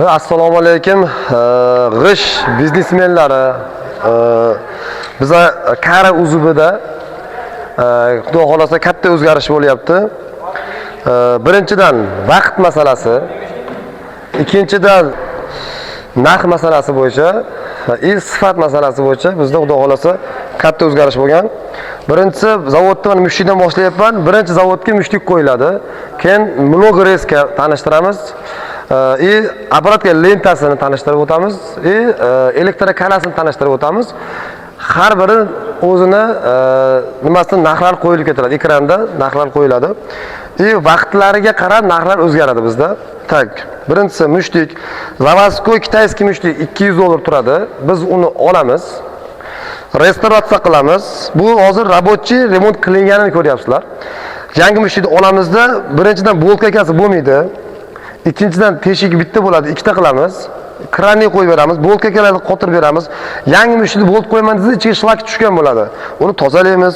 Assalomu alaykum. G'ish biznesmenlari biza Kara uzubida xudo xolasa katta o'zgarish bo'lyapti. Birinchidan vaqt masalasi, ikkinchidan narx masalasi bo'yicha, sifat masalasi bo'yicha bizda xudo xolasa katta o'zgarish bo'lgan. Birinchisi zavodda men mushtikdan boshlayapman. Birinchi zavodga mushtik qo'yiladi. Keyin mnogoreska tanishtiramiz. Apparatga lentasini tanishtirib o'tamiz. Elektrokanasini tanishtirib o'tamiz. Har biri o'zini nimasidan narxlar qo'yilib ketiladi. Ekranda narxlar qo'yiladi. Vaqtlariga qarab narxlar o'zgaradi bizda. Tak. Birinchisi mushtik, zavadskoy kitayskiy mushtik $200 turadi. Biz uni olamiz. Restavratsiya qilamiz. Bu hozir rабочий remont qilinganini ko'ryapsizlar. Yangi mushtikni olamizda birinchidan boltkasi bo'lmaydi. Ikkinchidan teshigi bitta bo'ladi, ikkita qilamiz. Kranni qo'yib beramiz, boltkalarni qotirib beramiz. Yangi mushtikni bolt qo'yman desa, ichiga shlak tushgan bo'ladi. Uni tozalaymiz,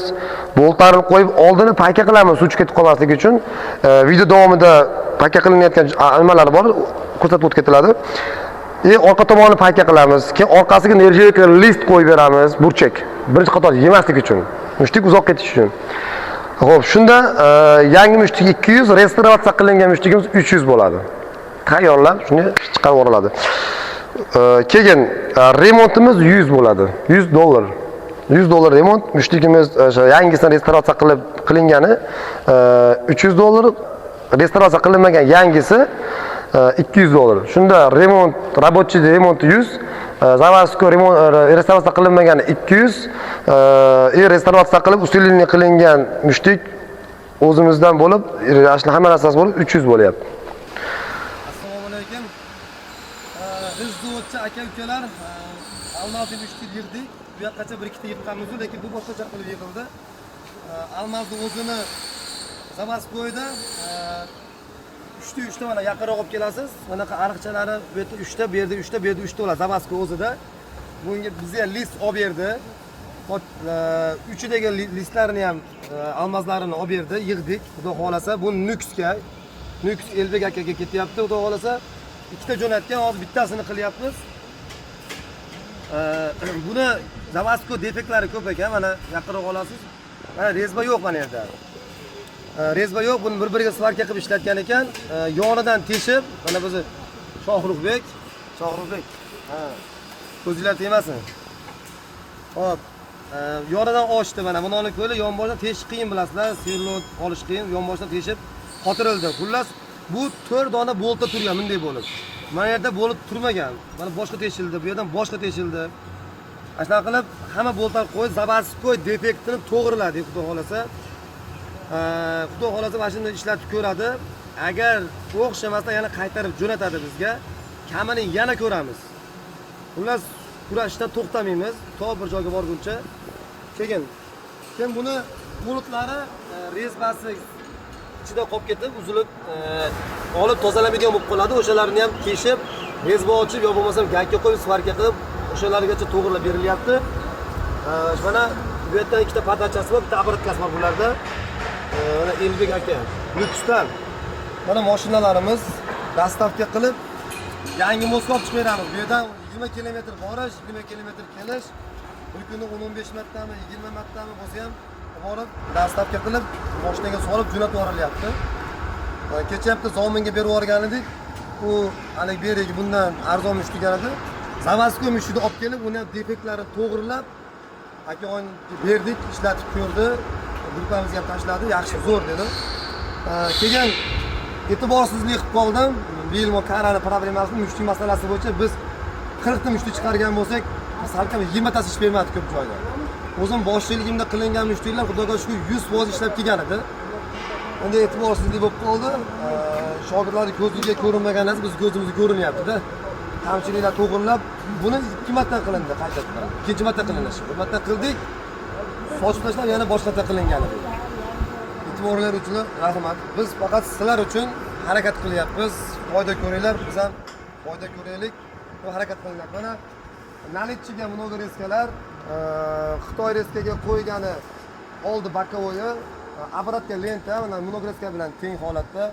boltlarni qo'yib oldini payka qilamiz, suv ketib qolmasligi uchun. Video davomida payka qilinayotgan nimalar bor, ko'rsatib o'tib ketiladi. Orqa tomonini payka qilamiz. Keyin orqasiga nerjavka list qo'yib beramiz, burchak. Birinchi qator yemaslik uchun, mushtik uzoq ketish uchun. Xo'p, shunda yangi mushtik 200, restavratsiya qilingan mushtigimiz 300 bo'ladi. Tayyorlab, shuni chiqarib yuboriladi. Keyin remontimiz 100 bo'ladi. $100. $100 remont, mushtigimiz yangisini restavratsiya qilingani $300, restavratsiya qilinmagan yangisi $200. Shunda remont, рабочий remont 100, заводской remont, restavratsiya qilinmagan 200, restavratsiya qilib ustunlik qilingan mushtik o'zimizdan bo'lib, hamma narsasi bo'lib 300 bo'lyapti. Assalomu alaykum. Biz zavodchi aka-ukalar Almazning mushtik yig'dik. Bu yoqqacha bir ikkita yig'ganmiz, lekin bu boshqacha qilib yig'ildi. Almazning o'zini заводскойda 3ta mana yaqinroq olib kelasiz. Bunaqa ariqchalari bu yerda 3ta, bu yerda 3ta, bu yerda 3ta bo'ladi заводской o'zida. Bunga bizga list olib berdi. Uchidagi listlarni ham almazlarini olib berdi, yig'dik. Xudo xolasa bu Nuxga, Nux Elbek akaga ketyapti. Xudo xolasa ikkita jo'natgan, hozir bittasini qilyapmiz. Buni заводской defektlari ko'p ekan, mana yaqinroq olasiz. Mana rezba yo'q mana yerda. Rezba yo'q, buni bir-biriga svarka qilib ishlatgan ekan. Yonidan teshib, mana bizni Shohruxbek. Ha. Ko'zinglar tegmasin. Hop. Yonidan ochdi mana. Buni olib ko'yli, yonboshdan teshish qiyin bilasizlar, serlot olish qiyin, yonboshdan teshib qotirildi. Xullas, bu 4 dona boltda turgan bunday bo'lib. Mana yerda bo'lib turmagan. Mana boshqa teshildi, bu yerdan boshqa teshildi. Ashuna qilib hamma boltlar qo'yib, заводской defektini to'g'riladi, xudo xolasa. Xudo xolasa mana shuni ishlatib ko'radi. Agar o'xshamasa yana qaytarib jo'natadi bizga. Kamini yana ko'ramiz. Xullas, kurashdan to'xtamaymiz, to bir joyga borguncha. Keyin buni bulutlari rezbasi ichida qolib ketib, uzilib, olib tozalamaydigan bo'lib qoladi. O'shalarni ham teshib, rezba ochib, yo bo'lmasam gakka qo'yib, svarka qilib, o'shalargacha to'g'rilab berilyapti. Mana bu yerdan ikkita patachasi bor, bitta aparatkasi bor bularda. Mana Elbek aka, Nuxdan. Mana mashinalarimiz dastavka qilib, yangi moskov chiqib beramiz. Bu yerdan 20 kilometr borish, 20 kilometr kelish. Bir kunda 10-15 martami, 20 martami bo'lsa ham borib, dastavka qilib, mashinaga solib jo'natib yuborilyapti. Kecha ham zominga berib yuborgan edik. U hali berigi bundan arzon mushtigan edi. Zavodskoy mushtikni olib kelib, uni ham defektlarini to'g'rilab, aka-oyn berdik, ishlatib ko'rdi. Grupamizga ham tashladi, yaxshi zo'r dedi. Keyin e'tiborsizlik qilib qoldim. Bilmo Karani problemasi, mushtik masalasi bo'yicha biz 40 ta mushtik chiqargan bo'lsak, salkam 20 tasi ish bermadi ko'p joyda. O'zim boshchiligimda qilingan mushtiklar xudoga shukr 100% ishlab kelgan edi. Endi e'tiborsizlik bo'lib qoldi. Shogirdlarning ko'ziga ko'rinmagan narsa biz ko'zimizga ko'rinyapti-da. Kamchiliklar to'g'rilab, buni 2 marta qilindi qaytadan. Ikkinchi marta qilindi. Bir marta qildik. Sochib tashlab yana boshqacha qilingan edi. E'tiborlar uchun rahmat. Biz faqat sizlar uchun harakat qilyapmiz. Foyda ko'ringlar, biz ham foyda ko'raylik. Bu harakat qilinadi. Mana nalitchiga mnogo reskalar, Xitoy reskaga qo'ygani oldi bokovoyi, apparatga lenta, mana mnogo reska bilan teng holatda.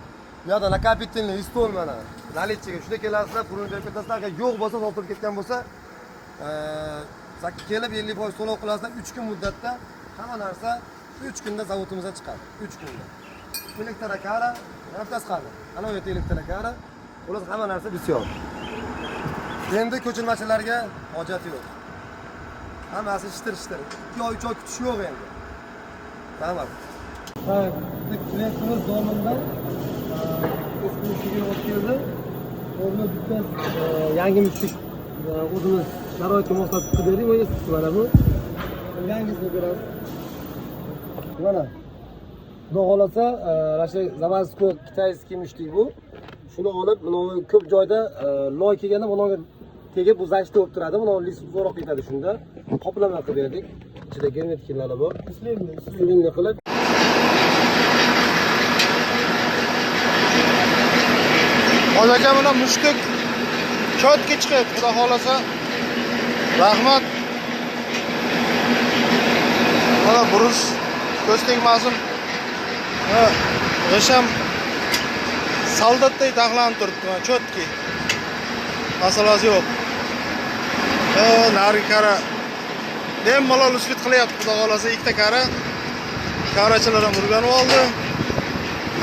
Bu yoqda nakopительный stol mana. Nalitchiga shunday kelasizlar, pulni berib ketasizlar. Agar yo'q bo'lsa, sotib ketgan bo'lsa, kelib 50% to'lov qilasizlar 3 kun muddatda. Hamma narsa 3 kunda zavodimizdan chiqadi. 3 kunda. Elektrokara, naftasi qani. Ana bu yerda elektrokara. Xullas hamma narsa bisyor. Endi ko'chirmachilarga hojati yo'q. Hammasi ishtir-ishtir. 2 oy 3 oy kutish yo'q endi. Tamam. Ha, klientimiz dominda eski mushigiga olib keldi. O'rni bitta yangi mushik o'zimiz sharoitga moslab qilib berdik. Bu eski mana bu. Yangisini ko'ramiz. Mana. Xudo xolasa, rasha Zavasko kitayskiy mushtik bu. Shuni olib, buni ko'p joyda loy kelganda bunaga tegib bu zashta bo'lib turadi. Buni list zo'roq ketadi shunda. Qoplama qilib berdik. Ichida germetiklar bor. Slimni qilib Hozircha mana mushtik chotga chiqyapti, xudo xolasa. Rahmat. Mana burus ko'z tegmasin. G'isham soldatday taxlanib turibdi, mana chotki. Masalasi yo'q. Nari kara. Bemalol uspit qilyapti, xudo xolasa ikkita kara. Karachilar ham urganib oldi.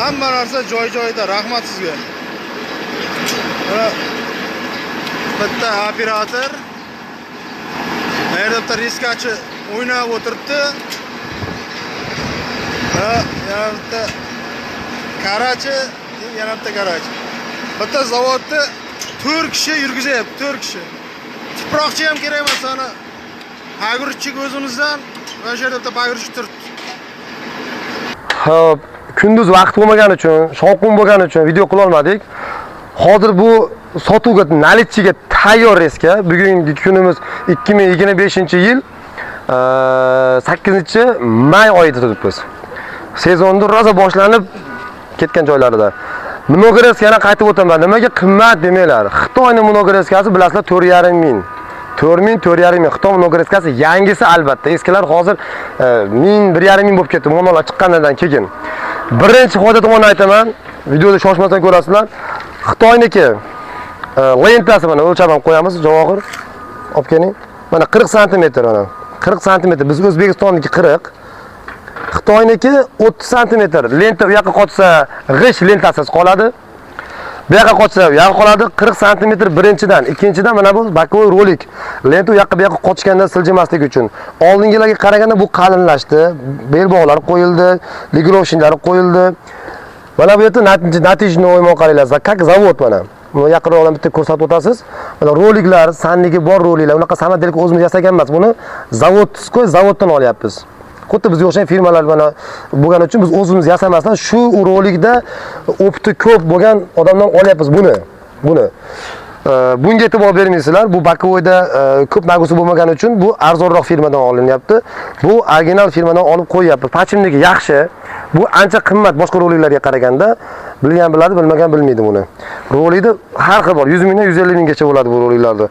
Hamma narsa joy-joyida. Rahmat sizga. Bitta operator. Bu yerda bitta riskachi o'ynab o'tiribdi. Yana bitta karachi, yana bitta karachi. Bitta zavodda 4 kishi yurgizyapti, 4 kishi. Tuproqchi ham kerak emas, ana pagurchik o'zimizdan va shu yerda bitta pagurchik turibdi. Xo'p, kunduz vaqt bo'lmagani uchun, shovqin bo'lgani uchun video qila olmadik. Hozir bu sotuvga nalitchiga tayyor reska. Bugungi kunimiz 2025-yil 8-may oyida turibmiz. Sezonni roza boshlanib ketgan joylarida. Monogreskani qaytib o'taman. Nimaga qimmat demanglar. Xitoyning monogreskasi bilasizlar 4,5 ming. 4 ming, 4,5 ming. Xitoy monogreskasi yangisi albatta. Eskilar hozir 1000, 1,5 ming bo'lib ketdi. Monolar chiqqanidan keyin. Birinchi hojatini aytaman. Videoda shoshmasdan ko'rasizlar. Xitoyniki lentasi mana o'lchab ham qo'yamiz. Javohir olib keling. Mana 40 sm mana. 40 sm. Biz O'zbekistonniki 40. Xitoyniki 30 sm. Lenta u yoqqa qochsa g'ish lentasiz qoladi. Bu yoqqa qochsa u yoqqa qoladi. 40 sm birinchidan, ikkinchidan mana bu bakovoy rolik. Lenta u yoqqa bu yoqqa qochganda siljimasligi uchun. Oldingilarga qaraganda bu qalinlashdi. Bel bog'lari qo'yildi, ligirovshinlari qo'yildi. Mana bu yerda natijani o'ymoq qaranglar. Как zavod mana. Buni yaqinroqdan bitta ko'rsatib o'tasiz. Mana roliklar, sannigi bor roliklar. Unaqa samodelik o'zimiz yasagan emas. Buni zavoddan olyapmiz. Xuddi biz o'xshagan firmalar mana bo'lgani uchun biz o'zimiz yasamasdan shu rolikda opti ko'p bo'lgan odamdan olyapmiz buni. Bunga e'tibor bermaysizlar. Bu bakovoyda ko'p nagusi bo'lmagani uchun bu arzonroq firmadan olinyapti. Bu original firmadan olib qo'yyapmiz. Pachimligi yaxshi. Bu ancha qimmat boshqa roliklarga qaraganda. Bilgan biladi, bilmagan bilmaydi buni. Rolikda har xil bor. 100 mingdan 150 minggacha bo'ladi bu roliklarda.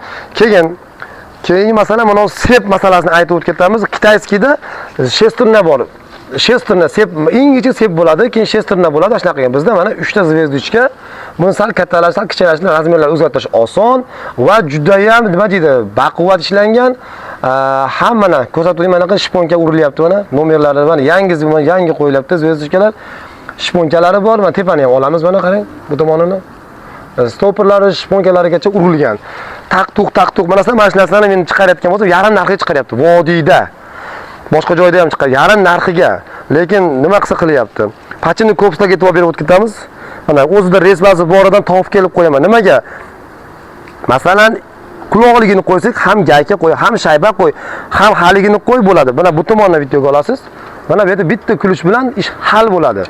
Keyingi masala mana sep masalasini aytib o'tib Kitayskida shestrna bor. Shestrna sep ingichka sep bo'ladi, keyin shestrna bo'ladi. Shunaqa bizda mana 3 ta zvezdichka. Buni sal kattalash, sal kichiklashtirish, razmerlar o'zgartirish oson va juda ham nima deydi, baquvvat ishlangan. Hammani ko'rsatib mana qanday shponka urilyapti mana. Nomerlari mana yangi qo'yilyapti zvezdichkalar. Shponkalari bor. Mana tepani ham olamiz mana qarang, bu tomonini. Stoperlari shponkalarigacha urilgan. Taq-tuq mana shu narsalarni men chiqarayotgan bo'lsam, yarim narxiga chiqaryapti. Vodiyda. Boshqa joyda ham chiqadi. Yarim narxiga. Lekin nima qilsa qilyapti? Pachini ko'pslarga e'tibor berib o'tkazamiz. Mana o'zida resbasi boridan topib kelib qo'yaman. Nimaga? Masalan, quloqligini qo'ysak, ham gayka qo'y, ham shayba qo'y, ham haligini qo'y bo'ladi. Mana bu tomondan videoga olasiz. Mana bu yerda bitta kulish bilan ish hal bo'ladi.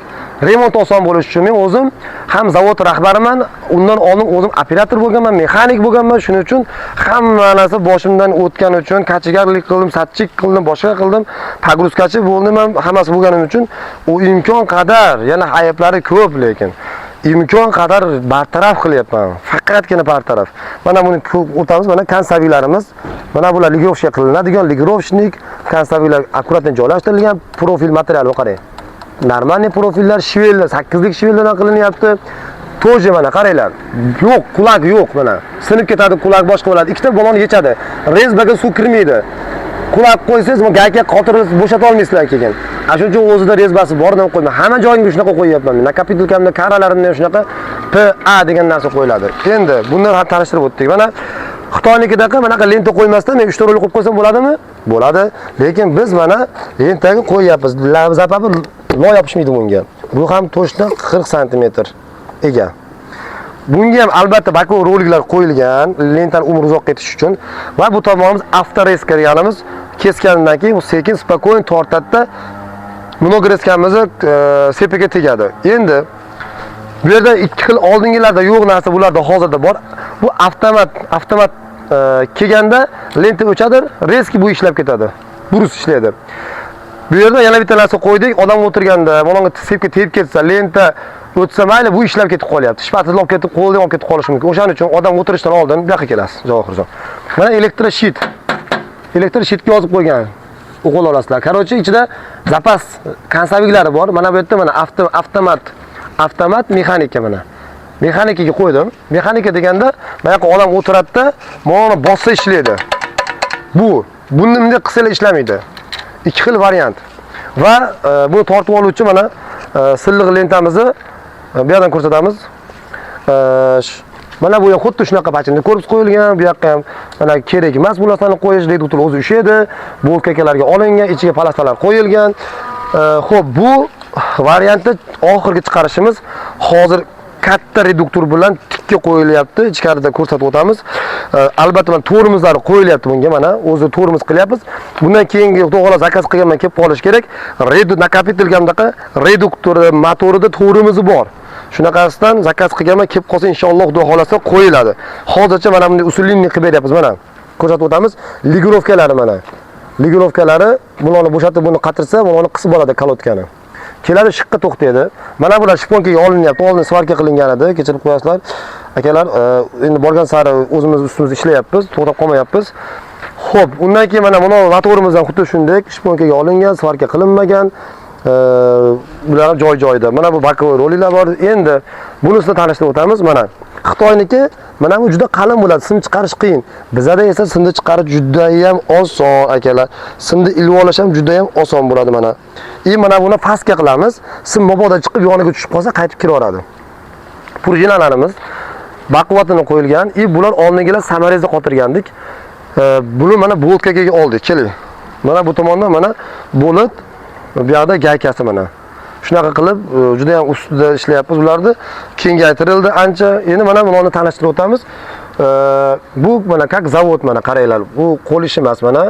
Remont oson bo'lishi uchun men o'zim ham zavod rahbariman, undan oldin o'zim operator bo'lganman, mexanik bo'lganman. Shuning uchun hamma narsa boshimdan o'tgani uchun kachigarlik qildim, satchik qildim, boshqa qildim, pagruskachi bo'ldim, hammasi bo'lganim uchun u imkon qadar, yana ayblari ko'p lekin imkon qadar bartaraf qilyapman. Faqatgina bartaraf. Mana buni o'tamiz, mana konservlarimiz. Mana bular ligirovka qilinadigan ligirovshnik, konservlar akkuratdan joylashtirilgan profil material qarang. Normalniy profillar shvellar 8lik shvellardan qilinyapti. To'ji mana qaranglar. Yo'q, quloq yo'q mana. Sinib ketadi, quloq boshqa bo'ladi. Ikkita balon yechadi. Rezbaga suv kirmaydi. Quloq qo'ysangiz, bu gakka qotirib bo'shata olmaysizlar keyin. Shuning uchun o'zida rezbasi bor deb qo'yman. Hamma joyingga shunaqa qo'yyapman. Nakapitilkamda karalarimda shunaqa PA degan narsa qo'yiladi. Endi bundan ham tanishtirib o'tdik. Mana Xitoynikidaqa bunaqa lenta qo'ymasdan men 3 ta rol qo'yib qo'ysam bo'ladimi? Bo'ladi. Lekin biz mana lentaga qo'yyapmiz. Zapabi loy yopishmaydi bunga. Bu ham to'shdan 40 sm ega. Bunga ham albatta baku roliklar qo'yilgan, lentani umri uzoq ketish uchun va bu tomonimiz avtorezka deganimiz kesgandan keyin u sekin spakoyn tortadida monogreskamizni sepiga tegadi. Endi bu yerda ikki xil oldingilarda yo'q narsa bularda hozirda bor. Bu avtomat kelganda lenta o'chadi, reski bu ishlab ketadi. Burus ishlaydi. Bu yerda yana bitta narsa qo'ydik, odam o'tirganda, bunga sepga tegib ketsa, lenta o'tsa mayli, bu ishlab ketib qolyapti. Shpatsiz olib ketib, qo'ldan olib ketib qolishi mumkin. O'shaning uchun odam o'tirishdan oldin bu yoqqa kelasiz, Javohirjon. Mana elektroshit. Elektroshitga yozib qo'ygan. O'qib olasizlar. Короче, ichida zapas konserviklari bor. Mana bu yerda mana avtomat mexanika mana. Mexanikaga qo'ydim. Mexanika deganda, mana yoqqa odam o'tiradi-da, mana bossa ishlaydi. Buni bunday qilsa ishlamaydi. Ikki xil variant. Va buni tortib oluvchi mana silliq lentamizni bu yerdan ko'rsatamiz. Mana bu xuddi shunaqa pachimda korpus qo'yilgan, bu yoqqa ham mana kerak emas bu narsani qo'yish, reduktor o'zi ushlaydi. Boltkalarga olingan, ichiga palastalar qo'yilgan. Xo'p, bu variantni oxirgi chiqarishimiz hozir katta reduktor bilan tikka qo'yilyapti. Ichkarida ko'rsatib o'tamiz. Albatta mana tormozlar qo'yilyapti bunga mana. O'zi tormoz qilyapmiz. Bundan keyingi to'g'ri zakaz qilganman kelib qolish kerak. Nakapitilgandaqa reduktor motorida tormozi bor. Shunaqasidan zakaz qilganman kelib qolsa inshaalloh xudo xolasa qo'yiladi. Hozircha mana bunday usulli qilib beryapmiz mana. Ko'rsatib o'tamiz. Ligirovkalari mana. Ligirovkalari bularni bo'shatib buni qatirsa, buni qisib oladi kalotkani. Keladi shiqqa to'xtaydi. Mana bular shponkaga olinyapti. Oldin svarka qilingan edi. Kechirib qo'yasizlar. Akalar, endi borgan sari o'zimiz ustimizda ishlayapmiz, to'xtab qolmayapmiz. Xo'p, undan keyin mana buni motorimizdan xuddi shunday shponkaga olingan, svarka qilinmagan. Bular joy-joyida. Mana bu bakovoy roliklar bor. Endi bunisini tanishtirib o'tamiz. Mana Xitoyniki mana bu juda qalin bo'ladi, sim chiqarish qiyin. Bizda esa simni chiqarish juda ham oson, akalar. Simni ilib olish ham juda ham oson bo'ladi mana. Mana buni pastga qilamiz. Sim mabodo chiqib yoniga tushib qolsa, qaytib kiraveradi. Prujinalarimiz baquvvatini qo'yilgan. Bular oldingilar samarezda qotirgandik. Buni mana boltkaga oldik. Keling. Mana bu tomonda mana bolt, bu yoqda gaykasi mana. Shunaqa qilib juda ham ustida ishlayapmiz ularni. Kengaytirildi ancha. Endi mana buni tanishtirib o'tamiz. Bu mana как zavod mana qaranglar. Bu qo'l ishi emas mana.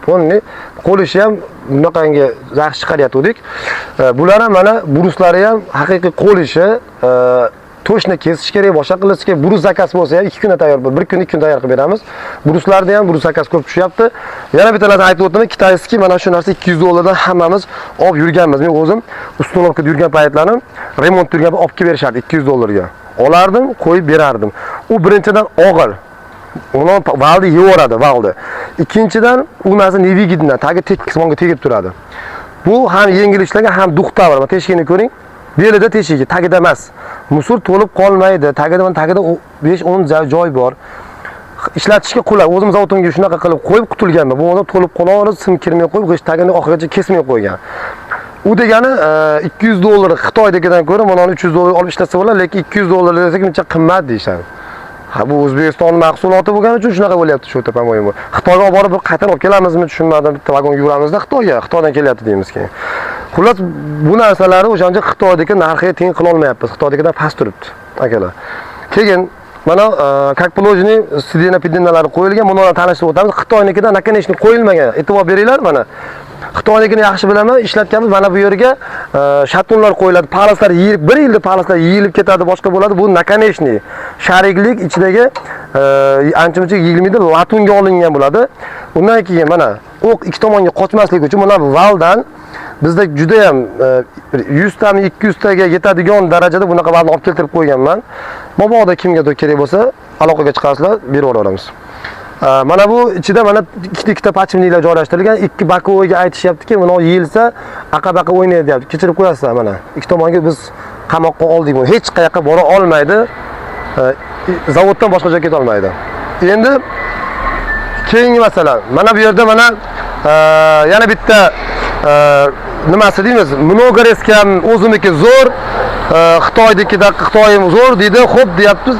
Ponni qo'l ishi ham bunaqangi yaxshi chiqaryaptik. Bular ham mana buruslari ham haqiqiy qo'l ishi. To'shni kesish kerak, boshqa qilish kerak. Burus zakaz bo'lsa ham 2 kunda tayyor, 1 kun 2 kun tayyor qilib beramiz. Buruslarda ham burus zakaz ko'p tushyapti. Yana bitta narsa aytib o'taman, Kitayski mana shu narsa 200 dollardan hammamiz olib yurganmiz. Men o'zim ustolovkada yurgan paytlarim remont yurgan olib kelib berishardi 200 dollarga. Olardim, qo'yib berardim. U birinchidan og'ir. Uni valdi yevoradi, valdi. Ikkinchidan u narsa nevigiddan tagi tekismonga tegib turadi. Bu ham yengil ishlangan, ham duxta bor. Mana teshigini ko'ring. Belida teshigi, tagida emas. Musor to'lib qolmaydi. Tagida 5-10 joy bor. Ishlatishga qulay. O'zim zavodimga shunaqa qilib qo'yib qutulganman. Bu ona to'lib qolaverib, sim kirmay qo'yib, g'isht tagini oxirigacha kesmay qo'ygan. U degani 200 dollar Xitoydagidan ko'ra mana 300 dollar olib ishlasa bo'ladi, lekin 200 dollar desak uncha qimmat deyshadi. Bu O'zbekiston mahsuloti bo'lgani uchun shunaqa bo'lyapti shu yerda pamoyim. Xitoyga olib borib qaytarib olib kelamizmi, tushunmadim. Bitta vagonga yuramizda Xitoydan kelyapti deymiz keyin. Xullas bu narsalarni o'shanda Xitoydagi narxiga teng qila olmayapmiz. Xitoydagidan past turibdi, akalar. Keyin mana как положение sidina-pidinalari qo'yilgan, buni tanishtirib o'tamiz. Xitoynikida nakaneshni qo'yilmagan. E'tibor beringlar mana. Xitoynikini yaxshi bilaman, ishlatganmiz. Mana bu yerga shatunlar qo'yiladi. Palaslar yeyilib, 1 yilda palaslar yeyilib ketadi, boshqa bo'ladi. Bu nakaneshni. Shariklik ichidagi ancha-muncha yigilmaydi, latunga olingan bo'ladi. Undan keyin mana o'q ikki tomonga qochmasligi uchun mana valdan bizda juda ham 100 tami 200 taga yetadigan darajada bunaqa valni olib keltirib qo'yganman. Mabodo kimgadir kerak bo'lsa, aloqaga chiqasizlar, berib yuboramiz. Mana bu ichida mana ikkita pachimliklar joylashtirilgan. Ikki bakovoyga aytishyaptiki, buni yeyilsa, aqa-baqa o'ynaydi deyapti. Kechirib qo'yasizlar mana. Ikki tomonga biz qamoqqa oldik buni. Hech qayoqqa bora olmaydi. Zavoddan boshqa joyga keta olmaydi. Endi keyingi masala. Mana bu yerda mana yana bitta nimasi deymiz? Mnogoreska o'ziniki zo'r, Xitoydikida Xitoyim zo'r deydi. Xo'p deyapmiz.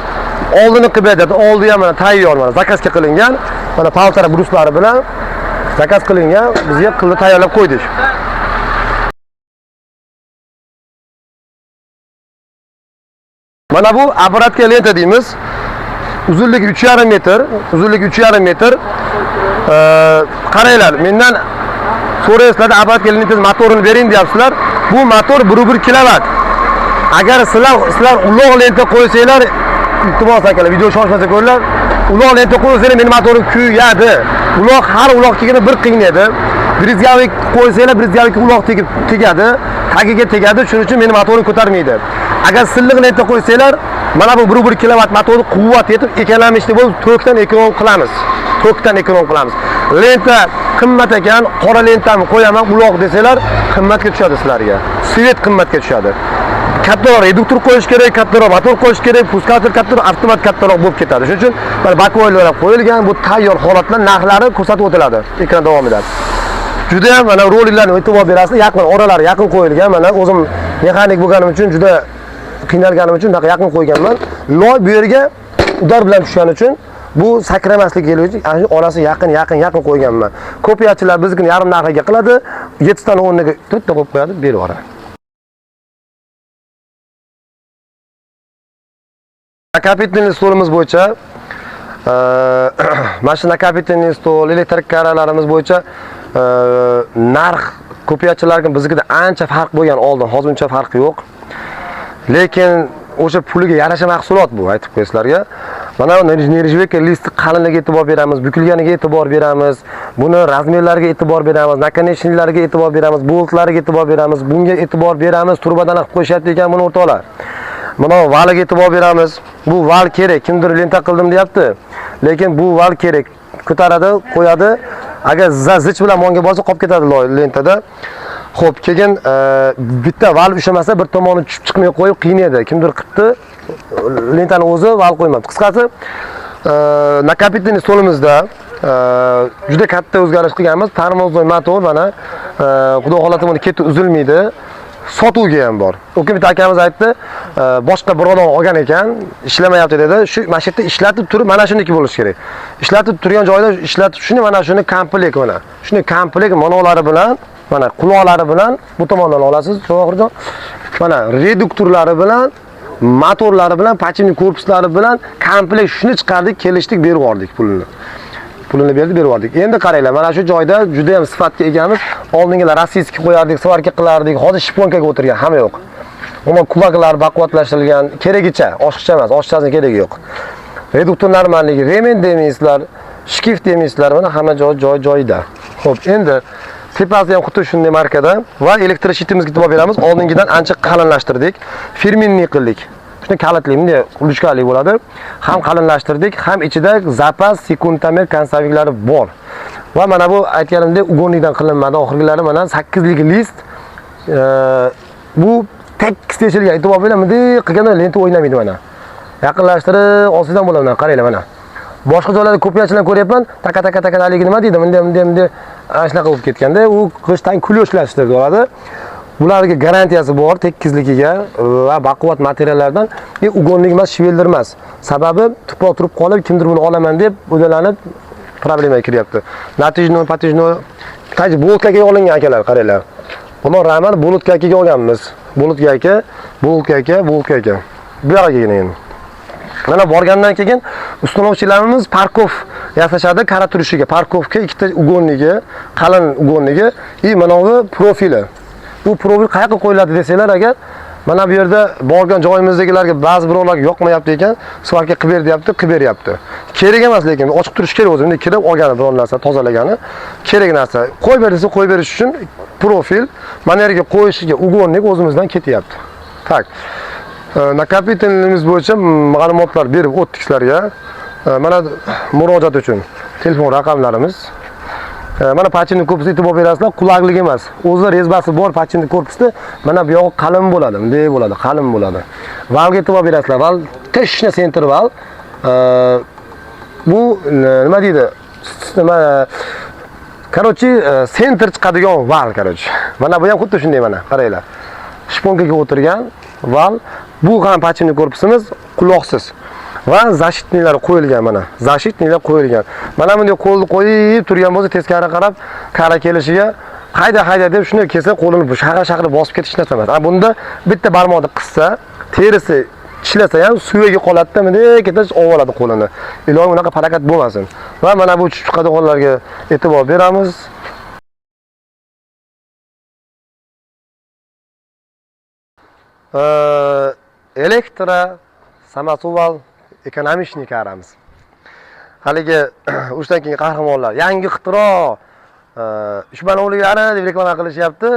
Oldini qilib beradi. Oldi ham mana tayyor mana zakazga qilingan. Mana paltara bruslari bilan zakaz qilingan. Bizga qilib tayyorlab qo'ydik. Mana bu apparatga lenta deymiz. Uzunligi 3,5 metr, uzunligi 3,5 metr. Qaranglar, mendan so'raysizlar, apparatga lenta motorini bering deyapsizlar. Bu motor 1,1 kilovat. Agar sizlar uloq lenta qo'ysanglar, iltimos akalar, video shoshmasa ko'rlar. Uloq lenta qo'ysanglar, mening motorim kuyadi. Uloq har uloq tegini bir qiynaydi. Brizgavik qo'ysanglar, brizgavik uloq tegadi, tagiga tegadi, shuning uchun mening motorim ko'tarmaydi. Agar silliq lenta qo'ysanglar, mana bu 1,1 kilovat motorni quvvat yetib ekanlamishni bo'lib tokdan ekran qilamiz. Tokdan ekran qilamiz. Lenta qimmat ekan, qora lentani qo'yaman, uloq desanglar, qimmatga tushadi sizlarga. Svet qimmatga tushadi. Kattaroq reduktor qo'yish kerak, kattaroq motor qo'yish kerak, puskator kattaroq, avtomat kattaroq bo'lib ketadi. Shuning uchun mana bakoylar qo'yilgan, bu tayyor holatda narxlari ko'rsatib o'tiladi ekran davomida. Juda ham mana roliklarni e'tibor berasiz, yaqin oralari yaqin qo'yilgan. Mana o'zim mexanik bo'lganim uchun juda qiynalganim uchun bunaqa yaqin qo'yganman. Loy bu yerga udar bilan tushgani uchun bu sakramaslik keluvchi orasi yaqin qo'yganman. Kopiyachilar biznikini yarim narxiga qiladi, 7 tani o'rniga 4 ta qo'yib qo'yadi, berib yuboradi. Nakopительный stolimiz bo'yicha mashina nakopительный stol, elektrik karalarimiz bo'yicha narx kopiyachilarga biznikida ancha farq bo'lgan oldin, hozircha farqi yo'q. Lekin o'sha puliga yarasha mahsulot bu, aytib qo'y sizlarga. Mana nirjveka listi qalinligiga e'tibor beramiz, bukilganiga e'tibor beramiz, buni razmerlariga e'tibor beramiz, nakonechniklariga e'tibor beramiz, boltlariga e'tibor beramiz, bunga e'tibor beramiz, turbadan qilib qo'yishyapti ekan buni o'rtoqlar. Mana valga e'tibor beramiz. Bu val kerak, kimdir lenta qildim deyapti. Lekin bu val kerak. Ko'taradi, qo'yadi. Agar zich bilan monga borsa qolib ketadi lentada. Xo'p, keyin bitta val ushlamasa bir tomoni tushib chiqmay qo'yib qiynaydi. Kimdir qilibdi, lentani o'zi val qo'ymabdi. Qisqasi, nakopительный stolimizda juda katta o'zgarish qilganmiz. Tormozli motor mana xudo xolati buni keti uzilmaydi. Sotuvga ham bor. O'kim bitta akamiz aytdi, boshqa birovdan olgan ekan, ishlamayapti dedi. Shu mashina ishlatib turib mana shuniki bo'lishi kerak. Ishlatib turgan joyda ishlatib shuni mana shuni komplekt mana. Shuni komplekt monolari bilan, mana quloqlari bilan bu tomondan olasiz, Shohirjon. Mana reduktorlari bilan, motorlari bilan, pachimni korpuslari bilan komplekt shuni chiqardik, kelishdik, berib yubordik pulini. Pulini berib yubordik. Endi qaranglar, mana shu joyda juda ham sifatga egamiz. Oldingilar rossiyskiy qo'yardik, svarka qilardik. Hozir shponkaga o'tirgan hamma yo'q. Umuman kuvaklar baquvvatlashtirilgan, keragicha, oshiqcha emas, oshchasini keragi yo'q. Reduktor normalligi, remen demaysizlar, shkif demaysizlar, mana hamma joyida. Xo'p, endi tepasi ham xuddi shunday markada va elektroshitimizga e'tibor beramiz. Oldingidan ancha qalinlashtirdik, firminniy qildik. Shuni kalitlaymi deya quluchkali bo'ladi. Ham qalinlashtirdik, ham ichida zapas, sekundomer konserviklari bor. Va mana bu aytganimdek ugonlikdan qilinmadi. Oxirgilari mana 8lik list. Bu tekis teshilgan, e'tibor beramidi, qilganda lenta o'ynamaydi mana. Yaqinlashtirib olsizdan bo'ladi mana, qaranglar mana. Boshqa joylarda ko'pchiliklar ko'ryapman, taka haligi nima deydi? Bunday shunaqa bo'lib ketganda, u qishdan kul ishlashtirib bo'ladi. Bularga garantiyasi bor, tekizligiga va baquvvat materiallardan. Ugonlik emas, shiveldir emas. Sababi tuproq turib qolib, kimdir buni olaman deb o'ylanib problemaga kiryapti. Natijno, taji boltkaga olingan akalar, qaranglar. Buni ramal boltkaga olganmiz. Boltkaga. Bu yerga endi. Mana borgandan keyin ustunovchilarimiz parkov yasashadi qara turishiga. Parkovga ikkita ugonligi, qalin ugonligi, mana bu profili. Bu profil qayerga qo'yiladi desanglar agar, mana bu yerda borgan joyimizdagilarga ba'zi birovlarga yoqmayapti ekan, svarka qilib ber deyapti, qilib beryapti. Kerak emas, lekin ochiq turish kerak o'zi. Bunday kirib olgani biror narsa tozalagani kerak narsa. Qo'y bersa qo'y berish uchun profil mana yerga qo'yishiga ugonlik o'zimizdan ketyapti. Tak. Nakopительnimiz bo'yicha ma'lumotlar berib o'tdik sizlarga. Mana murojaat uchun telefon raqamlarimiz Mana pachinni korpusiga e'tibor berasizlar, quloqlik emas. O'zi rezbasi bor pachinni korpusda, mana bu yog'i qalin bo'ladi, bunday bo'ladi, qalin bo'ladi. Valga e'tibor berasizlar. Val teshna center val. Bu nima deydi? Nima Короче, center chiqadigan val, короче. Mana bu ham xuddi shunday mana, qaranglar. Shponkaga o'tirgan val. Bu ham pachinni korpusimiz quloqsiz. Va zashitnilar qo'yilgan mana. Zashitnilar qo'yilgan. Mana bunday qo'lni qo'yib turgan bo'lsa, teskari qarab, qara kelishiga hayda deb shuni kelsa qo'lini bu shaqir bosib ketish narsa emas. Bunda bitta barmoqni qissa, terisi ishlasa ham suviga qoladida, bunday ketish oladi qo'lini. Iloyim unaqa harakat bo'lmasin. Va mana bu tushib chiqadiganlarga e'tibor beramiz. Elektro samosuval ekonomishni qaramiz. Haligi ushdan keyin qahramonlar yangi ixtiro 3 ballonliklari deb reklama qilishyapti.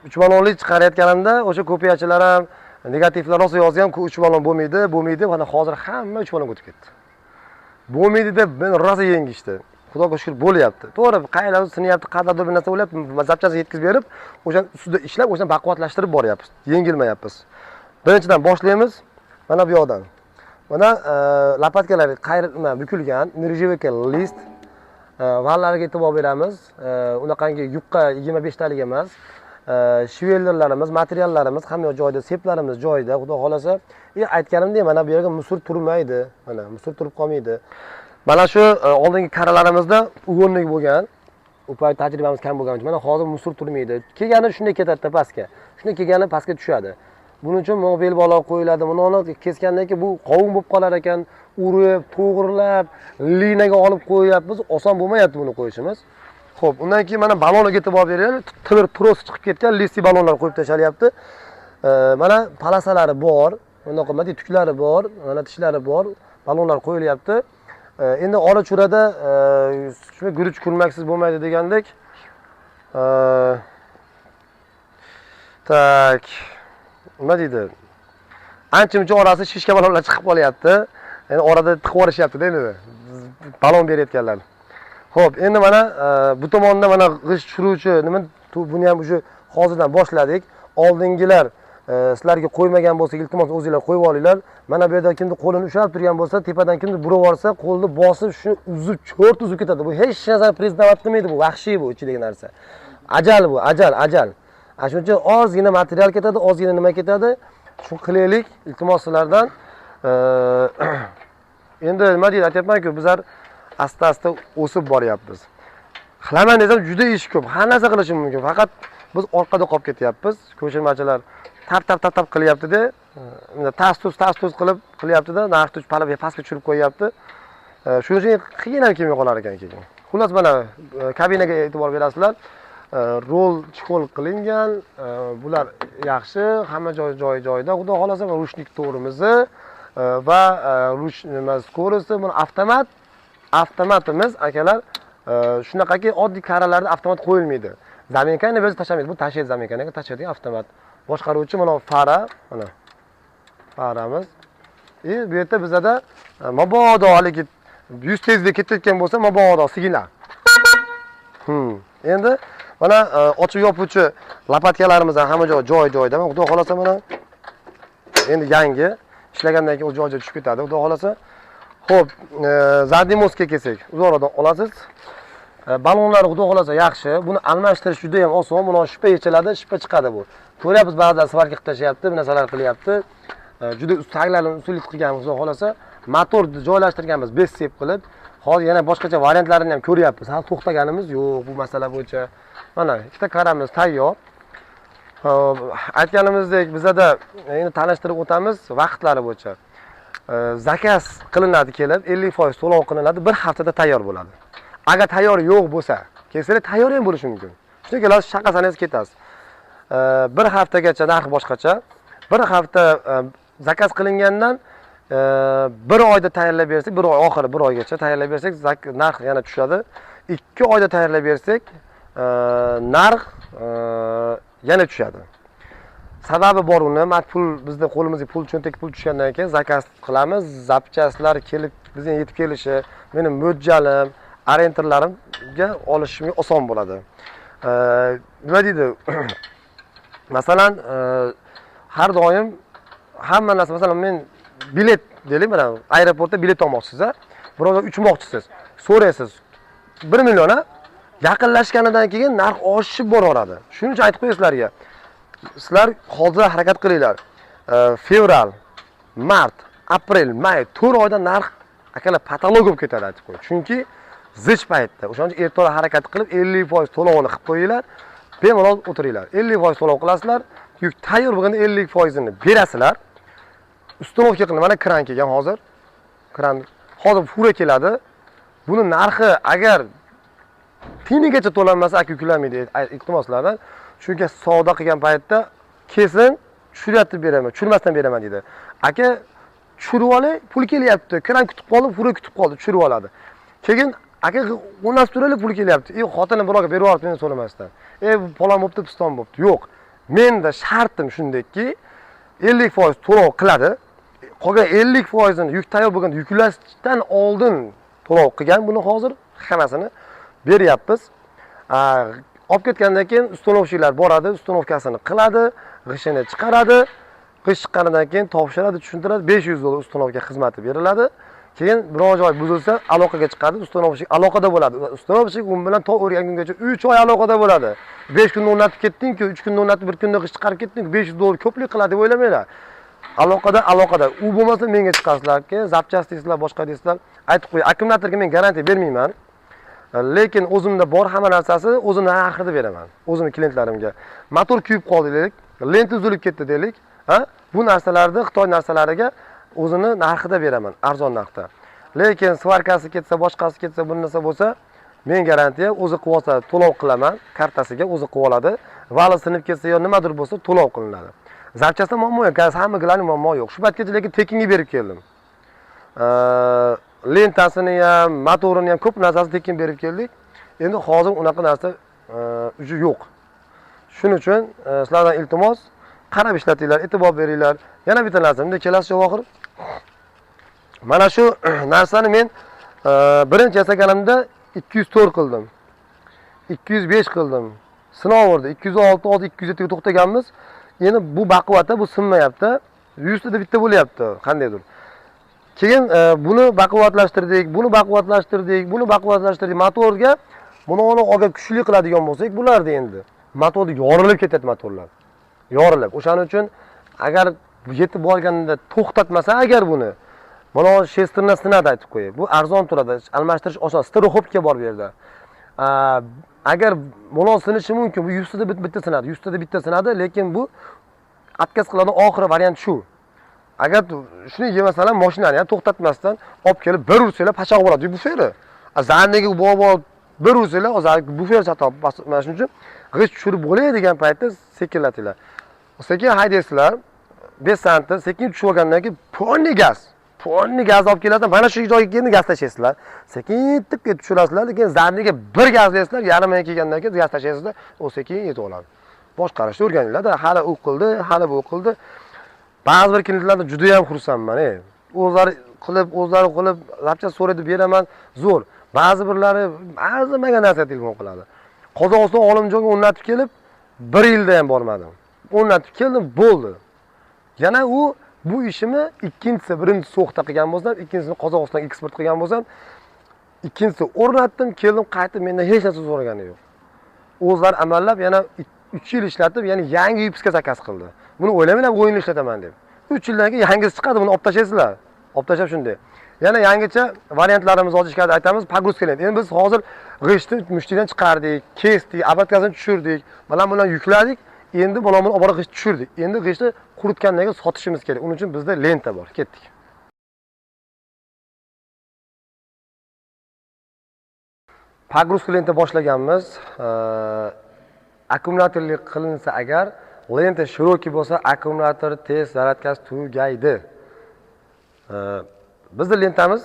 3 ballonlik chiqarayotganimda o'sha ko'piyachilar ham negativlar rosa yozgan, 3 ballon bo'lmaydi. Mana hozir hamma 3 ballon o'tib ketdi. Bo'lmaydi deb men rosa yengishdi. Xudoga shukr bo'lyapti. To'g'ri, qayerlar sinyapti, qadrdir bir narsa bo'lyapti, zapchasi yetkazib berib, o'sha ustida ishlab, o'shani baquvvatlashtirib boryapmiz. Yengilmayapmiz. Birinchidan boshlaymiz. Mana bu yoqdan. Mana lapatkalar bukilgan, nirjivka list vallarga e'tibor beramiz. Unaqangi yupqa 25 talik emas. Shivellerlarimiz, materiallarimiz hamma joyda, seplarimiz joyida, xudo xolasa. Aytganimdek, mana bu yerga musor turmaydi. Mana musor turib qolmaydi. Mana shu oldingi karalarimizda uyg'unlik bo'lgan, u payt tajribamiz kam bo'lgani uchun mana hozir musor turmaydi. Kelgani shunday ketadi pastga. Shunday kelgani pastga tushadi. Buning uchun mobil balo qo'yiladi. Buni kesgandan keyin bu qovun bo'lib qolar ekan, urib, to'g'rilab, linaga olib qo'yapmiz. Oson bo'lmayapti buni qo'yishimiz. Xo'p, undan keyin mana balonga e'tibor beraylik. Timir tros chiqib ketgan listi balonlar qo'yib tashalyapti. Mana palasalari bor, bunaqa nima deydi, tuklari bor, mana tishlari bor, balonlar qo'yilyapti. Endi ola-churada shuna guruch kurmaksiz bo'lmaydi degandek. Tak. Nima deydi? Ancha-muncha orasi shishka balonlar chiqib qolyapti. Endi orada tiqib yuborishyapti-da endi. Balon berayotganlar. Xo'p, endi mana bu tomonda mana g'isht tushiruvchi nima buni ham o'sha hozirdan boshladik. Oldingilar sizlarga qo'ymagan bo'lsa, iltimos o'zingizlar qo'yib olinglar. Mana bu yerda kimdir qo'lini ushlab turgan bo'lsa, tepadan kimdir burib olsa, qo'lni bosib shuni uzib, cho'rt uzib ketadi. Bu hech narsa priznovat qilmaydi, bu vahshiy bu ichidagi narsa. Ajal bu, ajal. Shuning uchun ozgina material ketadi, ozgina nima ketadi? Shu qilaylik, iltimos sizlardan. Endi nima deydi, aytayapman-ku, bizlar asta-asta o'sib boryapmiz. Qilaman desam juda ish ko'p. Har narsa qilishim mumkin. Faqat biz orqada qolib ketyapmiz. Ko'chirmachilar tap qilyapti-da. Tas-tuz qilib qilyapti-da. Narxni pastga tushirib qo'yapti. Shuning uchun qiyin ham kelmay qolar ekan keyin. Xullas mana kabinaga e'tibor berasizlar. Rol chikol qilingan, bular yaxshi, hamma joyida. Xudo xolasa ruchnik to'g'rimizni va skorosti, buni avtomatimiz akalar, shunaqaki oddiy karalarda avtomat qo'yilmaydi. Zaminkani biz tashamaydi. Bu tashlaydi zaminkaniga, tashlaydigan avtomat. Boshqaruvchi mana fara, mana faramiz. Bu yerda bizada mabodo haligi 100 tezda ketayotgan bo'lsa, mabodo signal. Endi mana ochib yopuvchi lapatkalarimiz ham hamma joyida. Xudo xolasa mana endi yangi ishlagandan keyin u joyga tushib ketadi. Xudo xolasa. Xo'p, Zadimosga kelsak, uzoqroqdan olasiz. Balonlar xudo xolasa yaxshi. Buni almashtirish juda ham oson. Buni shippa yechiladi, shippa chiqadi bu. Ko'ryapsiz, ba'zilar svarka qilib tashyapti, bu narsalar qilyapti. Juda taglarni usullik qilganmiz, xudo xolasa. Motorni joylashtirganmiz, bessep qilib. Hozir yana boshqacha variantlarini ham ko'ryapmiz. Hali to'xtaganimiz yo'q bu masala bo'yicha. Mana ikkita karamiz tayyor. Aytganimizdek, bizada endi tanishtirib o'tamiz vaqtlari bo'yicha. Zakaz qilinadi kelib, 50% to'lov qilinadi, bir haftada tayyor bo'ladi. Agar tayyor yo'q bo'lsa, kelsanglar tayyor ham bo'lishi mumkin. Shunday kelasiz, shaqasangiz ketasiz. Bir haftagacha narx boshqacha. Bir hafta zakaz qilingandan bir oyda tayyorlab bersak, bir oy oxiri bir oygacha tayyorlab bersak, narx yana tushadi. 2 oyda tayyorlab bersak, narx yana tushadi. Sababi bor uni, pul bizda qo'limizga pul, cho'ntak pul tushgandan keyin zakaz qilamiz. Zapchastlar kelib bizga yetib kelishi, mening mo'ljalim, orientirlarimga olishimga oson bo'ladi. Nima deydi? Masalan, har doim hamma narsa, masalan men bilet deylik, mana aeroportda bilet olmoqchisiz, birovga uchmoqchisiz. So'raysiz 1 million a yaqinlashganidan keyin narx oshib boraveradi. Shuning uchun aytib qo'yaman sizlarga. Sizlar hozir harakat qilinglar. Fevral, mart, aprel, may 4 oyda narx akalar patolog bo'lib ketadi aytib qo'y. Chunki zich paytda o'shaning uchun ertaroq harakat qilib 50% to'lovini qilib qo'yinglar. Bemalol o'tiringlar. 50% to'lov qilasizlar. Yuk tayyor bo'lganda 50% ni berasizlar. Uстановка qilib mana kran kelgan hozir. Kran hozir fura keladi. Buni narxi agar tinigacha to'lanmasa aka yuklanmaydi iltimoslardan. Chunki savdo qilgan paytda kesin tushiratib beraman, tushirmasdan beraman dedi. Aka tushirib olay, pul kelyapti. Kran kutib qoldi, fura kutib qoldi, tushirib oladi. Keyin aka o'nasi turali pul kelyapti. Xotinim birovga berib yuborib meni so'ramasdan. Falon bo'pti, piston bo'pti. Yo'q. Menda shartim shundayki, 50% to'lov qiladi. Qolgan 50% ni yuk tayyor bo'lganda yuklashdan oldin to'lov qilgan. Buni hozir hammasini beryapmiz. Olib ketgandan keyin ustanovchilar boradi, ustanovkasini qiladi, g'ishini chiqaradi. G'ish chiqqanidan keyin topshiradi, tushuntiradi. 500 dollar ustanovka xizmati beriladi. Keyin biror joy buzilsa aloqaga chiqadi, ustanovchi aloqada bo'ladi. Ustanovchi u bilan to o'rgangungacha 3 oy aloqada bo'ladi. 5 kunda o'rnatib ketding-ku, 3 kunda o'rnatib, 1 kunda g'ish chiqarib ketding, 500 dollar ko'plik qiladi deb o'ylamanglar. Aloqada. U bo'lmasa menga chiqarsizlar-ki, zapchast deysizlar, boshqa deysizlar. Aytib qo'y, akkumulyatorga men garantiya bermayman. Lekin o'zimda bor hamma narsasi o'zimni narxida beraman. O'zimning klientlarimga. Motor kuyib qoldi deylik, lenta uzilib ketdi deylik, bu narsalarni Xitoy narsalariga o'zini narxida beraman, arzon narxda. Lekin svarkasi ketsa, boshqasi ketsa, bu narsa bo'lsa, men garantiya o'zi qilsa to'lov qilaman, kartasiga o'zi qilib oladi. Vali sinib ketsa yo nimadir bo'lsa to'lov qilinadi. Zapchastda muammo yo'q, gaz hamma gilarning muammo yo'q. Shu paytgacha lekin tekinga berib keldim. Lentasini ham, motorini ham ko'p narsasini tekin berib keldik. Endi hozir unaqa narsa uji yo'q. Shuning uchun sizlardan iltimos, qarab ishlatinglar, e'tibor beringlar. Yana bitta narsa, bunda kelasiz Javohir. Mana shu narsani men birinchi yasaganimda 204 qildim. 205 qildim. Sinov o'rdi 206, hozir 207 ga to'xtaganmiz. Endi bu baquvvatda bu sinmayapti. 100 ta bitta bo'lyapti, qandaydir. Keyin buni baquvvatlashtirdik, buni baquvvatlashtirdik. Motorga buni olga kuchli qiladigan bo'lsak, bulardi endi. Motorda yorilib ketadi motorlar. Yorilib. O'shaning uchun agar yetib borganda to'xtatmasa agar buni mana shestrni sinadi aytib qo'yay. Bu arzon turadi, almashtirish oson. Stereoxopga bor bu yerda. Agar mono sinishi mumkin, bu 100 ta bitta sinadi, 100 ta bitta sinadi, lekin bu atkaz qiladigan oxiri variant shu. Agar shuni yemasalar mashinani ham to'xtatmasdan olib kelib bir ursanglar pachaq bo'ladi, buferi. Zanniga bobo bir ursanglar, hozir bufer chatob, mana shuning uchun g'isht tushirib bo'ladigan paytda sekinlatinglar. Sekin haydaysizlar, 5 santni sekin tushib olgandan keyin ponni gaz olib keladi. Mana shu joyga keldi gaz tashlaysizlar. Sekin tikka tushirasizlar, lekin zanniga bir gaz bersizlar, yarim ay kelgandan keyin gaz tashlaysizlar, u sekin yetib oladi. Boshqarishni o'rganinglar-da, hali u qildi, hali bu qildi. Ba'zi bir klientlardan juda ham xursandman. O'zlari qilib, zapcha so'raydi beraman, zo'r. Ba'zi birlari arzimagan narsa telefon qiladi. Qozog'iston olimjonga o'rnatib kelib, 1 yilda ham bormadim. O'rnatib keldim, bo'ldi. Yana u bu ishimni ikkinchisi, birinchi so'xta qilgan bo'lsam, ikkinchisini Qozog'istonga eksport qilgan bo'lsam, ikkinchisi o'rnatdim, keldim, qaytib mendan hech narsa so'ragani yo'q. O'zlari amallab yana 3 yil ishlatib, ya'ni yangi yupiska zakaz qildi. Buni o'ylamanglar, o'yinli ishlataman deb. 3 yildan keyin yangisi chiqadi, buni olib tashlaysizlar. Olib tashlab shunday. Yana yangicha variantlarimiz hozir ishkada aytamiz, pogruska lent. Endi biz hozir g'ishtni mushtidan chiqardik, kesdik, obrotkasini tushirdik, bilan yukladik. Endi buni olib borib g'isht tushirdik. Endi g'ishtni quritgandan keyin sotishimiz kerak. Uning uchun bizda lenta bor. Ketdik. Pogruska lenta boshlaganmiz. Akkumulyatorli qilinsa agar lenta shiroki bo'lsa, akkumulyator tez zaryadkasi tugaydi. Bizning lentamiz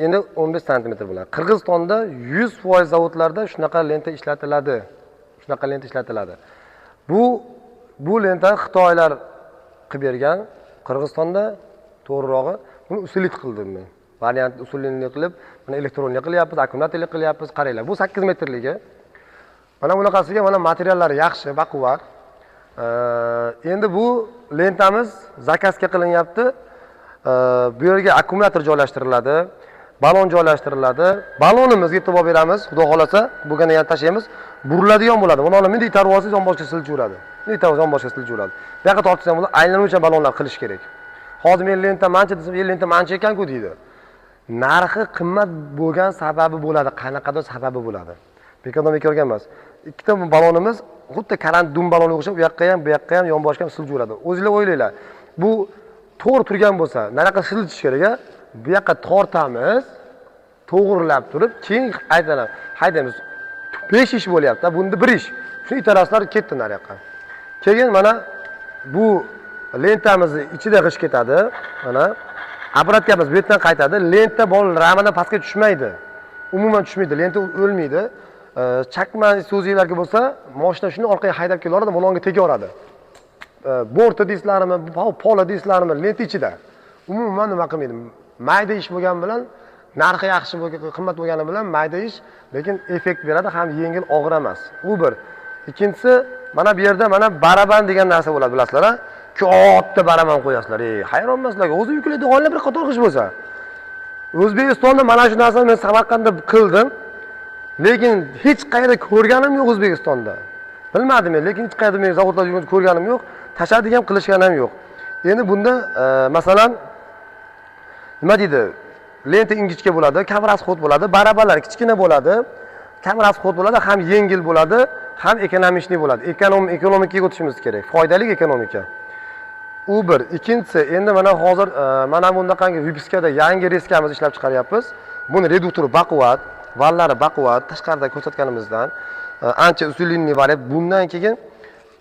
endi 15 sm bo'ladi. Qirg'izistonda 100% zavodlarda shunaqa lenta ishlatiladi. Bu lenta Xitoylar qilib bergan. Qirg'izistonda to'g'rirog'i buni usilit qildim men. variant usulini qilib, mana elektronli qilyapmiz, akkumulyatorli qilyapmiz. Qaranglar, bu 8 metrligi. Mana bunaqasiga mana materiallari yaxshi, baquvvat. Endi bu lentamiz zakazga qilinyapti. Bu yerga akkumulyator joylashtiriladi, balon joylashtiriladi. Balonimizga e'tibor beramiz, xudo xolasa, bo'lganda yana tashlaymiz. Buriladigan bo'ladi. Buni olib mindik tarib olsangiz yon boshqa siljiveradi. Mindik tarib yon boshqa siljiveradi. Bu yoqqa tortsangiz bo'ladi, aylanuvchi balonlar qilish kerak. Hozir men lenta mancha desam, lenta mancha ekan-ku deydi. Narxi qimmat bo'lgan sababi bo'ladi, qanaqadir sababi bo'ladi. Bekordan bekorga emas. Ikkita balonimiz xuddi karant dum baloniga o'xshab, bu yoqqa ham, bu yoqqa ham yon boshqa ham siljiveradi. O'zingizlar o'ylanglar. Bu to'g'ri turgan bo'lsa, naraqa siljish kerak-a? Bu yoqqa tortamiz, to'g'rilab turib, keyin haydaymiz. 5 ish bo'lyapti, bunda 1 ish. Shu itaraslar ketdi nariyoqqa. Keyin mana bu lentamizni ichida g'ish ketadi. Mana apparatimiz bu yerdan qaytadi. Lenta bol ramadan pastga tushmaydi. Umuman tushmaydi, lenta o'lmaydi. Chakma so'zinglarga bo'lsa, mashina shuni orqaga haydab kelaveradi, balonga tegaveradi. Borti disklarimi, pola disklarimi lenta ichida. Umuman nima qilmaydi. Mayda ish bo'lgan bilan narxi yaxshi bo'lgan, qimmat bo'lgani bilan mayda ish, lekin effekt beradi, ham yengil, og'ir emas. U bir. Ikkinchisi, mana bu yerda mana baraban degan narsa bo'ladi, bilasizlar-a? Katta baraban qo'yasizlar. Hayron emaslarga, o'zi yuklaydiganlar bir qator qish bo'lsa. O'zbekistonda mana shu narsani men Samarqandda qildim. Lekin hech qayerda ko'rganim yo'q O'zbekistonda. Bilmadim men, lekin hech qayerda men zavodlarda ko'rganim yo'q, tashadigan ham qilishganim ham yo'q. Endi bunda masalan nima deydi? Lenta ingichka bo'ladi, kam rasxod bo'ladi, barabalar kichkina bo'ladi, kam rasxod bo'ladi, ham yengil bo'ladi, ham ekonomik bo'ladi. Ekonomikaga o'tishimiz kerak. Foydali ekonomika. U bir. Ikkinchisi, endi mana hozir mana bundaqangi Vipiskada yangi reskamiz ishlab chiqaryapmiz. Buni reduktori baquvvat, vallari baquvvat, tashqarida ko'rsatganimizdan ancha usulli variant. Bundan keyin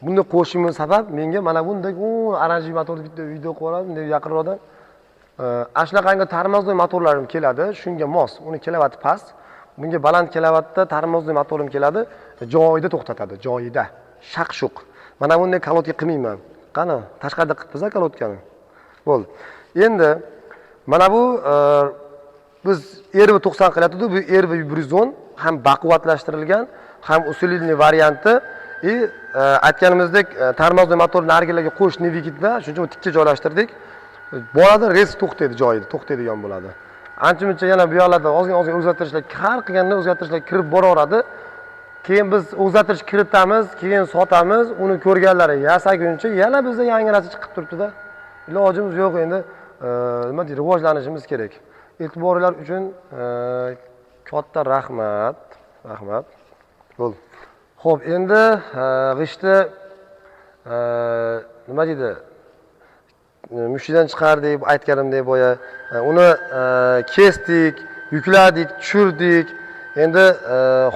bunda qo'shishimiz sabab menga mana bunday oranjiy motorni bitta video qo'yib deb yaqinroqdan ashlaqanga tarmozli motorlarim keladi, shunga mos. Uni kilovati past. Bunga baland kilovatda tarmozli motorim keladi, joyida to'xtatadi, joyida. Shaq-shuq. Mana bunday kalotga qilmayman. Qani, tashqarida qilibmiz kalotkani. Bo'ldi. Endi mana bu biz RV 90 qilyapti, bu RV 110 ham baquvvatlashtirilgan, ham usulli varianti. Aytganimizdek, tarmozli motorni narigilarga qo'sh nevigitda, shuning uchun tikka joylashtirdik. Bo'ladi, res to'xtaydi, joyida to'xtaydigan bo'ladi. Ancha-muncha yana bu yoqlarda ozgina o'zgartirishlar, har qilganda o'zgartirishlar kirib boraveradi. Keyin biz o'zgartirish kiritamiz, keyin sotamiz, uni ko'rganlari yasaguncha yana bizda yangi narsa chiqib turibdi-da. Ilojimiz yo'q endi, nima deydi, rivojlanishimiz kerak. E'tiboringlar uchun katta rahmat. Rahmat. Bo'ldi. Xo'p, endi g'ishtni nima deydi? Mushidan chiqardik, aytganimdek boya. Uni kesdik, yukladik, tushirdik. Endi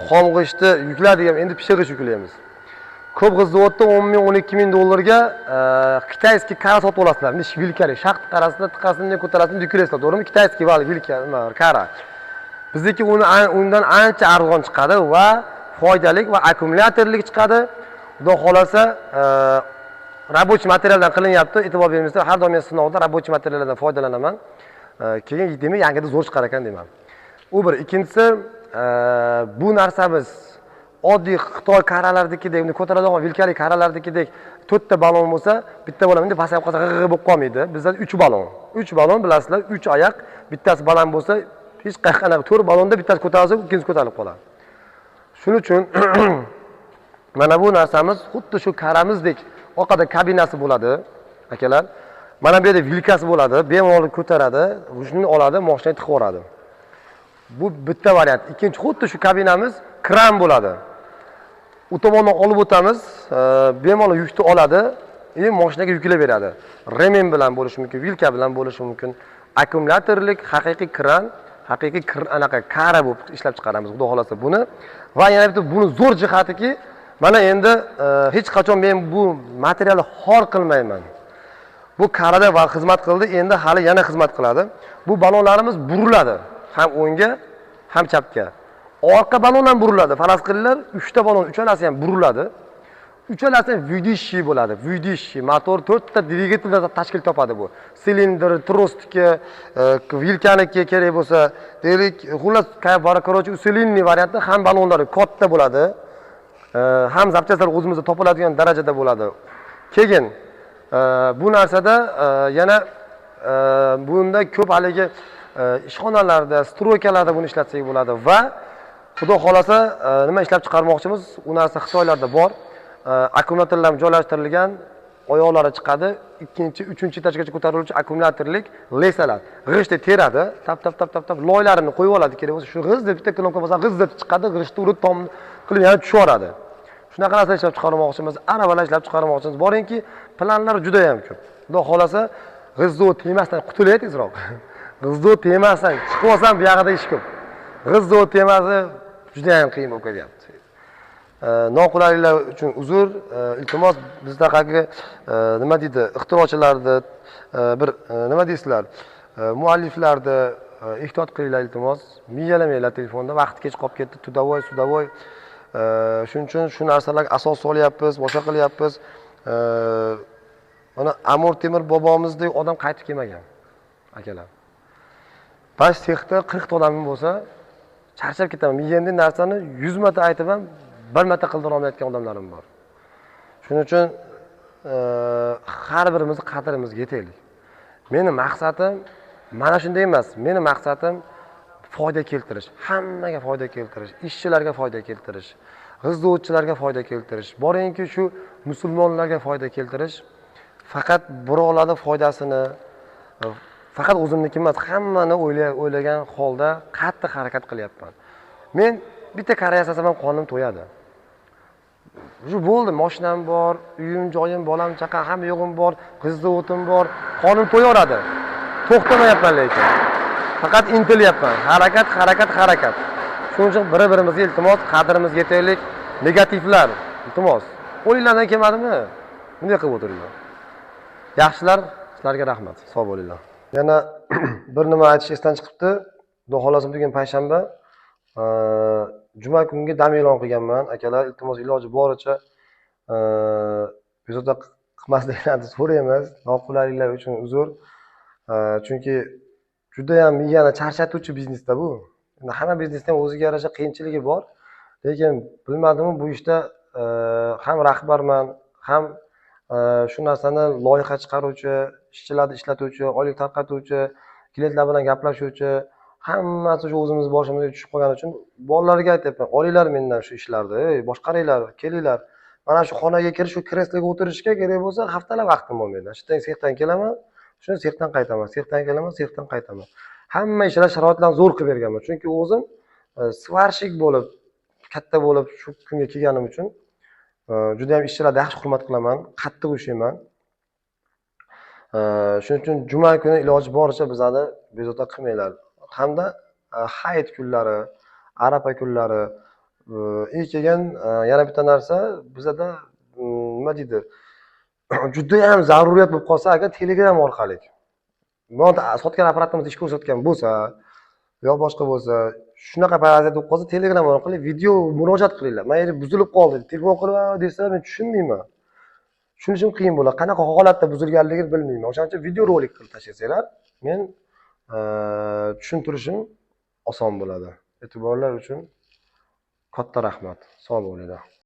xom g'ishtni yukladik ham, endi pishirish yuklaymiz. Ko'p zavodda 10 ming, 12 ming dollarga kitayskiy kara sotib olasizlar. Vilkari, shaxt qarasida tiqasini ko'tarasini yuklaysizlar, to'g'rimi? Kitayskiy vilkari, kara. Bizniki undan ancha arzon chiqadi va foydali va akkumulyatorlik chiqadi. Xudo xolasa rabochiy materialdan qilinyapti. E'tibor beringizlar, har doim men sinovda rabochiy materiallardan foydalanaman. Keyin demak yangida zo'r chiqar ekan deyman. U bir. Ikkinchisi, bu narsamiz oddiy Xitoy karalardagidek, uni ko'taradigan vilkali karalardagidek 4 ta balon bo'lsa, bitta balon endi pasayib qolsa g'ig'i bo'lib qolmaydi. Bizda 3 balon. 3 balon bilasizlar, 3 oyoq, bittasi baland bo'lsa, hech qanaqa 4 balonda bittasi ko'tarilsa, ikkinchisi ko'tarilib qoladi. Shuning uchun mana bu narsamiz xuddi shu karamizdek orqada kabinasi bo'ladi, akalar. Mana bu yerda vilkasi bo'ladi, bemalol ko'taradi, shuni oladi, mashinaga tiqib yuboradi. Bu bitta variant. Ikkinchi xuddi shu kabinamiz kran bo'ladi. U tomondan olib o'tamiz, bemalol yukni oladi, mashinaga yuklab beradi. Remen bilan bo'lishi mumkin, vilka bilan bo'lishi mumkin. Akkumulyatorlik, haqiqiy kran, haqiqiy anaqa kara bo'lib ishlab chiqaramiz, xudo xolasa buni. Va yana bitta buni zo'r jihatiki, mana endi hech qachon men bu materialni xor qilmayman. Bu karada va xizmat qildi, endi hali yana xizmat qiladi. Bu balonlarimiz buriladi, ham o'ngga, ham chapga. Orqa balon ham buriladi. Faraz qilinglar, 3 ta balon, uchalasi ham buriladi. Uchalasi Vidishi bo'ladi. Vidishi motor 4 ta dvigateldan tashkil topadi bu. Silindr, trostki, vilkaniki kerak bo'lsa, deylik, xullas korоче, usilinniy variantda ham balonlari katta bo'ladi. Ham zapchastlar o'zimizda topiladigan darajada bo'ladi. Keyin bu narsada yana bunda ko'p haligi ishxonalarda, stroykalarda buni ishlatsak bo'ladi va xudo xolasa nima ishlab chiqarmoqchimiz? U narsa Xitoylarda bor. Akkumulyatorlar joylashtirilgan, oyoqlari chiqadi, 2-3 etajgacha ko'tariluvchi akkumulyatorlik lesalar. G'ishtni teradi, tap loylarini qo'yib oladi kerak bo'lsa, shu g'iz deb bitta knopka bossa g'iz deb chiqadi, g'ishtni urib tom qilib yana tushaveradi. Shunaqa narsa ishlab chiqarmoqchimiz, arabalar ishlab chiqarmoqchimiz. Boringki, planlar juda ham ko'p. Xudo xolasa g'izdo temasdan qutulay tezroq. G'izdo temasdan chiqib olsam bu yoqda ish ko'p. G'izdo temasi juda ham qiyin bo'lib ketyapti. Noqulayliklar uchun uzr. Iltimos bizdagi nima deydi, ixtirochilarni bir nima deysizlar, mualliflarni ehtiyot qilinglar iltimos. Miyalamanglar telefonda, vaqt kech qolib ketdi, tudavoy, sudavoy. Shuning uchun shu narsalarga asos solyapmiz, boshqa qilyapmiz. Mana Amir Temur bobomizdek odam qaytib kelmagan, akalar. Bash texda 40 ta odamim bo'lsa, charchab ketaman. Miyamda narsani 100 marta aytib ham bir marta qildira olmayotgan odamlarim bor. Shuning uchun har birimiz qadrimizga yetaylik. Meni maqsadim mana shunday emas. Meni maqsadim foyda keltirish, hammaga foyda keltirish, ishchilarga foyda keltirish, g'izdovchilarga foyda keltirish, boringki shu musulmonlarga foyda keltirish. Faqat birovlarning foydasini, faqat o'zimniki emas, hammani o'ylagan holda qattiq harakat qilyapman. Men bitta qara yasasam ham qonim to'yadi. Shu bo'ldi, mashinam bor, uyim, joyim, bolam, chaqam hamma yo'g'im bor, g'izdovotim bor, qonim to'yaveradi. To'xtamayapman lekin. Faqat intilyapman. Harakat. Shuning uchun bir-birimizga iltimos, qadrimizga yetaylik. Negativlar, iltimos. O'yinlardan kelmadimi? Bunday qilib o'tiringlar. Yaxshilar, sizlarga rahmat. Sog' bo'linglar. Yana bir nima aytish esdan chiqibdi. Xudo xolasa bugun payshanba. Juma kunga dam e'lon qilganman. Akalar, iltimos iloji boricha bezovta qilmasliklaringizni so'raymiz. Noqulayliklar uchun uzr. Chunki juda ham miyani charchatuvchi biznesda bu. Endi hamma biznesda o'ziga yarasha qiyinchiligi bor. Lekin bilmadim bu ishda ham rahbarman, ham shu narsani loyiha chiqaruvchi, ishchilarni ishlatuvchi, oylik tarqatuvchi, klientlar bilan gaplashuvchi, hammasi shu o'zimiz boshimizga tushib qolgani uchun bolalarga aytyapman, olinglar mendan shu ishlarni, boshqaringlar, kelinglar. Mana shu xonaga kirish, shu kresloga o'tirishga kerak bo'lsa, haftalab vaqtim bo'lmaydi. Sexdan kelaman, shuni sexdan qaytaman, sexdan kelaman, sexdan qaytaman. Hamma ishlar sharoitlarni zo'r qilib berganman. Chunki o'zim svarshik bo'lib, katta bo'lib shu kunga kelganim uchun juda ham ishchilarni yaxshi hurmat qilaman, qattiq ushlayman. Shuning uchun juma kuni iloji boricha bizlarni bezovta qilmanglar. Hamda hayit kunlari, arafa kunlari keyin yana bitta narsa bizada nima deydi? Juda ham zaruriyat bo'lib qolsa, agar Telegram orqali mana sotgan apparatimiz ish ko'rsatgan bo'lsa, yo boshqa bo'lsa, shunaqa parazit bo'lib qolsa, Telegram orqali video murojaat qilinglar. Mana buzilib qoldi, telefon qilib desa, men tushunmayman. Shuning uchun qiyin bo'ladi. Qanaqa holatda buzilganligini bilmayman. O'shaning uchun video rolik qilib tashlasanglar, men tushuntirishim oson bo'ladi. E'tiborlar uchun katta rahmat. Sog' bo'linglar.